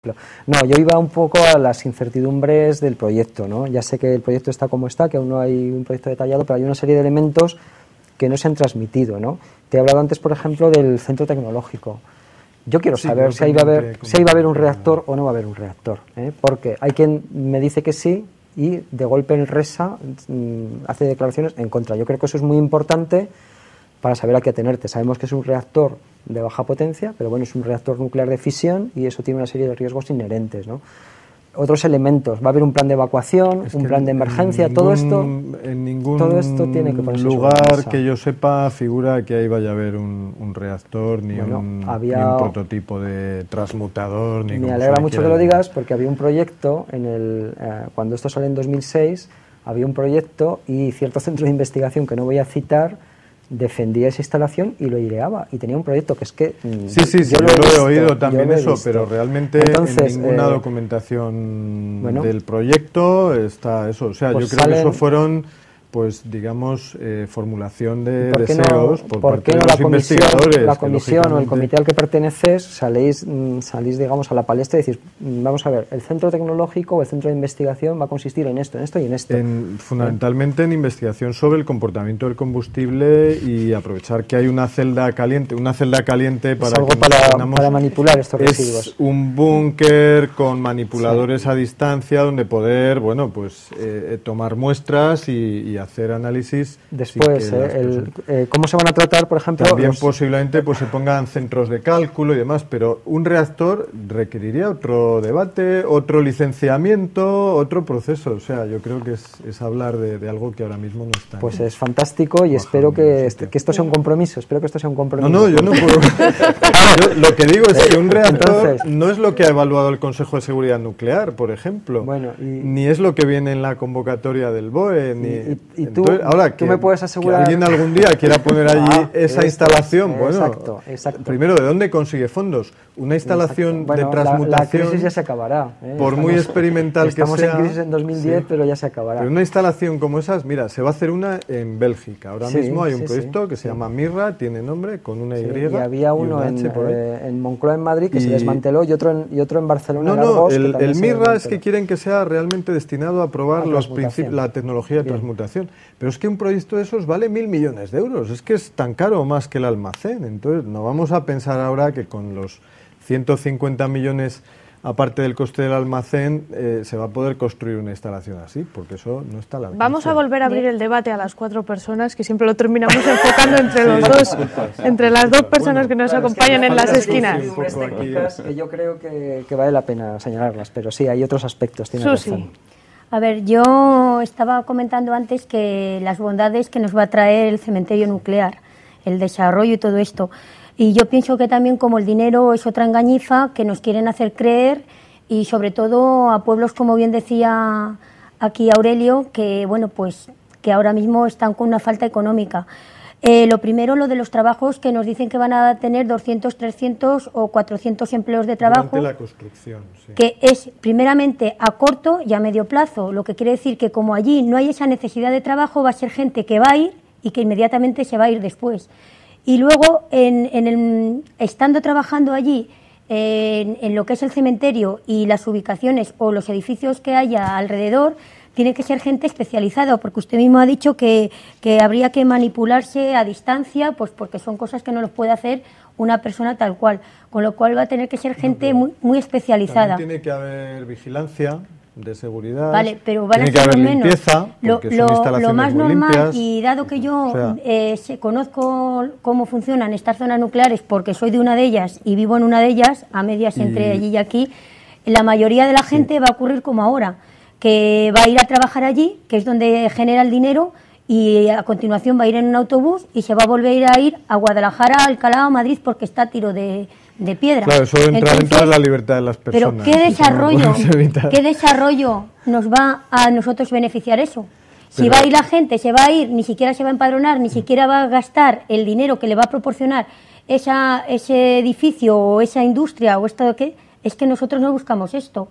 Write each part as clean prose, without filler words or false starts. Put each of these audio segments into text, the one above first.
No, yo iba un poco a las incertidumbres del proyecto, ¿no? Ya sé que el proyecto está como está, que aún no hay un proyecto detallado, pero hay una serie de elementos que no se han transmitido, ¿no? Te he hablado antes, por ejemplo, del centro tecnológico. Yo quiero saber si ahí va a haber un reactor o no va a haber un reactor, ¿eh? Porque hay quien me dice que sí y de golpe en Resa hace declaraciones en contra. Yo creo que eso es muy importante para saber a qué atenerte. Sabemos que es un reactor de baja potencia, pero bueno, es un reactor nuclear de fisión y eso tiene una serie de riesgos inherentes, ¿no? Otros elementos, va a haber un plan de evacuación, un plan de emergencia, todo esto tiene que ponerse lugar que yo sepa figura que ahí vaya a haber un reactor, ni un prototipo de transmutador. Ni me alegra mucho que lo digas, porque había un proyecto, cuando esto sale en 2006, había un proyecto y cierto centro de investigación que no voy a citar, defendía esa instalación y lo ideaba, y tenía un proyecto que es que... yo lo he oído también eso, pero realmente entonces, en ninguna documentación del proyecto está eso, o sea, pues yo creo que eso fueron, pues digamos, formulación de deseos por parte de los investigadores. La comisión o el comité al que perteneces salís, digamos, a la palestra y decís, vamos a ver, el centro tecnológico o el centro de investigación va a consistir en esto y en esto. Fundamentalmente en investigación sobre el comportamiento del combustible y aprovechar que hay una celda caliente para manipular estos residuos. Es un búnker con manipuladores a distancia donde poder, bueno, pues tomar muestras y hacer análisis. Después, ¿cómo se van a tratar, por ejemplo? También posiblemente pues se pongan centros de cálculo y demás, pero un reactor requeriría otro debate, otro licenciamiento, otro proceso. O sea, yo creo que es hablar de algo que ahora mismo no está. Pues es fantástico y espero que esto sea un compromiso. Espero que esto sea un compromiso. No, yo no puedo. Yo lo que digo es que un reactor no es lo que ha evaluado el Consejo de Seguridad Nuclear, por ejemplo. Ni es lo que viene en la convocatoria del BOE, y entonces, ahora tú me puedes asegurar que alguien algún día quiera poner allí esa instalación. Exacto. Primero, ¿de dónde consigue fondos? Una instalación de transmutación. La crisis ya se acabará. Por muy experimental que sea. Estamos en crisis en 2010, pero ya se acabará. Pero una instalación como esas, mira, se va a hacer una en Bélgica. Ahora mismo hay un proyecto que se llama Mirra, tiene nombre, con una Y. Y había uno en Moncloa, en Madrid, que se desmanteló, y otro en Barcelona. El Mirra es que quieren que sea realmente destinado a probar la tecnología de transmutación. Pero es que un proyecto de esos vale 1.000 millones de euros. Es que es tan caro o más que el almacén. Entonces, no vamos a pensar ahora que con los 150 millones, aparte del coste del almacén, se va a poder construir una instalación así, porque eso no está a la alcance. Vamos a volver a abrir el debate a las 4 personas, que siempre lo terminamos enfocando entre las dos personas que nos acompañan en las esquinas. Que yo creo que vale la pena señalarlas, pero sí, hay otros aspectos. Tiene razón. A ver, yo estaba comentando antes que las bondades que nos va a traer el cementerio nuclear, el desarrollo y todo esto. Y yo pienso que también como el dinero es otra engañifa que nos quieren hacer creer, y sobre todo a pueblos, como bien decía aquí Aurelio, que bueno, pues que ahora mismo están con una falta económica. Lo primero, lo de los trabajos, que nos dicen que van a tener 200, 300 o 400 empleos de trabajo. Durante la construcción, sí. Que es primeramente a corto y a medio plazo, lo que quiere decir que como allí no hay esa necesidad de trabajo, va a ser gente que va a ir y que inmediatamente se va a ir después. Y luego, estando trabajando allí, en lo que es el cementerio y las ubicaciones o los edificios que haya alrededor, tiene que ser gente especializada, porque usted mismo ha dicho que habría que manipularse a distancia, pues porque son cosas que no los puede hacer una persona tal cual, con lo cual va a tener que ser gente muy especializada. También tiene que haber vigilancia de seguridad, vale, pero van tiene a que haber menos. Limpieza, porque son instalaciones lo más muy normal, limpias. Y dado que yo conozco cómo funcionan estas zonas nucleares, porque soy de una de ellas y vivo en una de ellas, a medias entre allí y aquí, la mayoría de la gente va a ocurrir como ahora, que va a ir a trabajar allí, que es donde genera el dinero, y a continuación va a ir en un autobús y se va a volver a ir a Guadalajara, Alcalá o Madrid, porque está a tiro de piedra. Claro, eso entra dentro de la libertad de las personas. Pero ¿qué desarrollo nos va a nosotros beneficiar eso? Si va a ir la gente, se va a ir, ni siquiera se va a empadronar, ni siquiera va a gastar el dinero que le va a proporcionar ese edificio o esa industria o esto que es que nosotros no buscamos esto.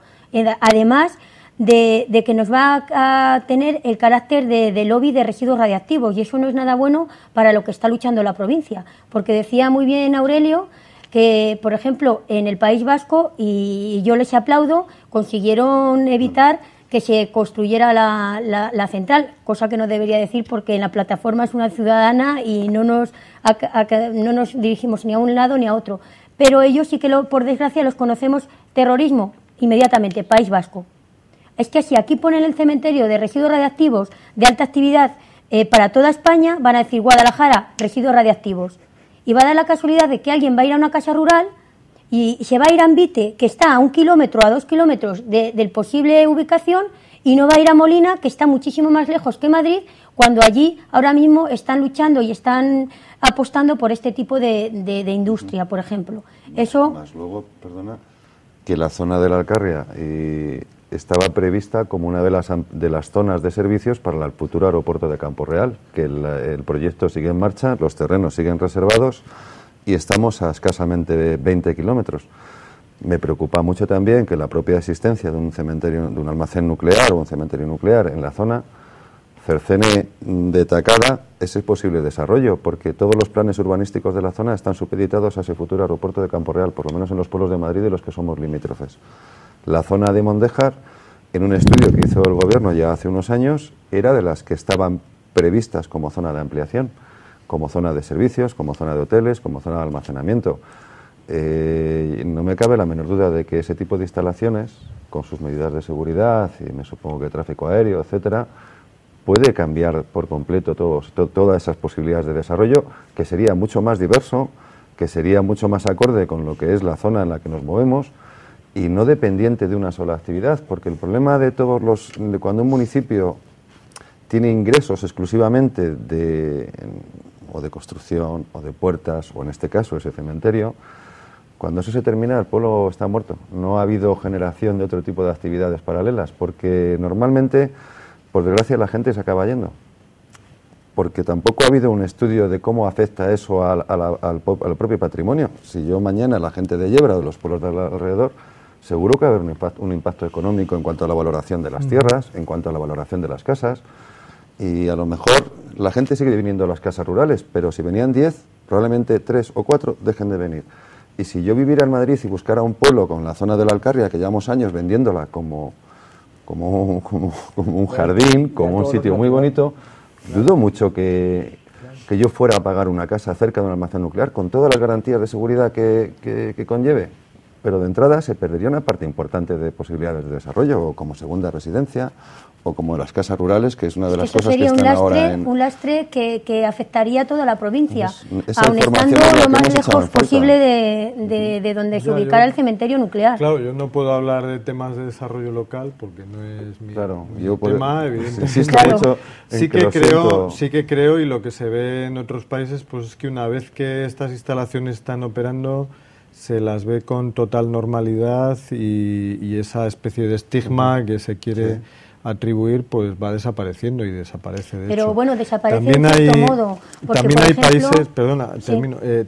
Además de que nos va a tener el carácter de lobby de residuos radiactivos, y eso no es nada bueno para lo que está luchando la provincia, porque decía muy bien Aurelio que, por ejemplo, en el País Vasco, y yo les aplaudo, consiguieron evitar que se construyera la central, cosa que no debería decir porque en la plataforma es una ciudadana y no nos dirigimos ni a un lado ni a otro. Pero ellos sí que, por desgracia, los conocemos terrorismo inmediatamente, País Vasco. Es que si aquí ponen el cementerio de residuos radiactivos de alta actividad para toda España, van a decir Guadalajara, residuos radiactivos. Y va a dar la casualidad de que alguien va a ir a una casa rural y se va a ir a Ambite, que está a 1 kilómetro, a 2 kilómetros del posible ubicación, y no va a ir a Molina, que está muchísimo más lejos que Madrid, cuando allí ahora mismo están luchando y están apostando por este tipo de industria, por ejemplo. Eso. Más luego, perdona, que la zona de la Alcarria estaba prevista como una de las zonas de servicios para el futuro aeropuerto de Campo Real, que el proyecto sigue en marcha, los terrenos siguen reservados y estamos a escasamente 20 kilómetros. Me preocupa mucho también que la propia existencia de un cementerio, de un almacén nuclear o un cementerio nuclear en la zona cercene de tacada ese posible desarrollo, porque todos los planes urbanísticos de la zona están supeditados a ese futuro aeropuerto de Campo Real, por lo menos en los pueblos de Madrid y los que somos limítrofes. La zona de Mondéjar, en un estudio que hizo el gobierno ya hace unos años, era de las que estaban previstas como zona de ampliación, como zona de servicios, como zona de hoteles, como zona de almacenamiento. No me cabe la menor duda de que ese tipo de instalaciones, con sus medidas de seguridad y me supongo que tráfico aéreo, etcétera, puede cambiar por completo todas esas posibilidades de desarrollo, que sería mucho más diverso, que sería mucho más acorde con lo que es la zona en la que nos movemos y no dependiente de una sola actividad, porque el problema de cuando un municipio tiene ingresos exclusivamente o de construcción o de puertas, o en este caso ese cementerio, cuando eso se termina el pueblo está muerto. No ha habido generación de otro tipo de actividades paralelas, porque normalmente, por desgracia, la gente se acaba yendo. Porque tampoco ha habido un estudio de cómo afecta eso al propio patrimonio. Si yo mañana la gente de Yebra o de los pueblos de alrededor, seguro que va a haber un impacto económico en cuanto a la valoración de las tierras, en cuanto a la valoración de las casas, y a lo mejor la gente sigue viniendo a las casas rurales, pero si venían 10, probablemente 3 o 4 dejen de venir. Y si yo viviera en Madrid y buscara un pueblo con la zona de la Alcarria, que llevamos años vendiéndola como un jardín, como un sitio muy bonito, dudo mucho que yo fuera a pagar una casa cerca de un almacén nuclear con todas las garantías de seguridad que conlleve. Pero de entrada se perdería una parte importante de posibilidades de desarrollo, o como segunda residencia, o como las casas rurales, que es una de las cosas que están ahora en... un lastre que afectaría a toda la provincia, esa aun estando lo más lejos posible de donde se ubicara el cementerio nuclear. Claro, yo no puedo hablar de temas de desarrollo local porque no es mi tema, evidentemente. Insisto mucho en sí que creo, y lo que se ve en otros países, pues es que una vez que estas instalaciones están operando, se las ve con total normalidad y esa especie de estigma que se quiere atribuir, pues va desapareciendo y desaparece de Pero hecho. bueno, desaparece en cierto modo. También hay países,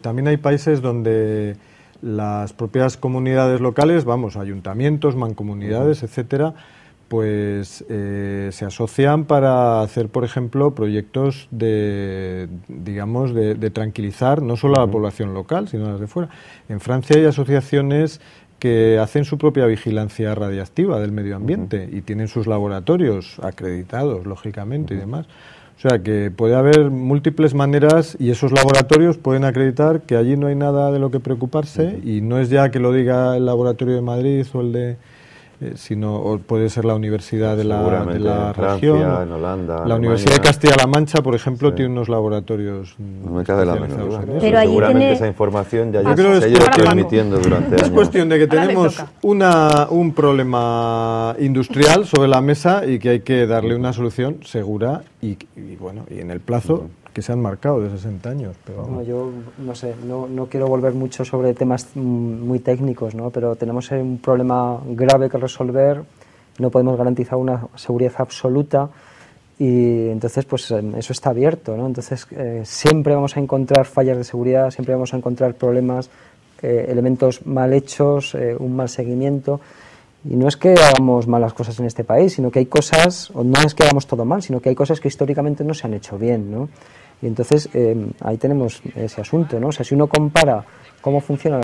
también hay países donde las propias comunidades locales, ayuntamientos, mancomunidades, etcétera, pues se asocian para hacer, por ejemplo, proyectos de tranquilizar no solo a la población local, sino a las de fuera. En Francia hay asociaciones que hacen su propia vigilancia radiactiva del medio ambiente y tienen sus laboratorios acreditados, lógicamente, y demás. O sea que puede haber múltiples maneras y esos laboratorios pueden acreditar que allí no hay nada de lo que preocuparse y no es ya que lo diga el laboratorio de Madrid o el de... o puede ser la universidad de la Francia, región. en Holanda, la Universidad de Castilla-La Mancha, por ejemplo, tiene unos laboratorios. No me cabe la menor duda. Pero seguramente esa información ya se ha ido transmitiendo durante años. Es cuestión de que tenemos un problema industrial sobre la mesa y que hay que darle una solución segura y en el plazo que se han marcado de 60 años. Pero yo no sé, no quiero volver mucho sobre temas muy técnicos, ¿no? Pero tenemos un problema grave que resolver, no podemos garantizar una seguridad absoluta y entonces pues eso está abierto, ¿no? Entonces siempre vamos a encontrar fallas de seguridad, siempre vamos a encontrar problemas, elementos mal hechos, un mal seguimiento. Y no es que hagamos malas cosas en este país, sino que hay cosas, o no es que hagamos todo mal, sino que hay cosas que históricamente no se han hecho bien, ¿no? Y entonces ahí tenemos ese asunto, ¿no? O sea, si uno compara cómo funciona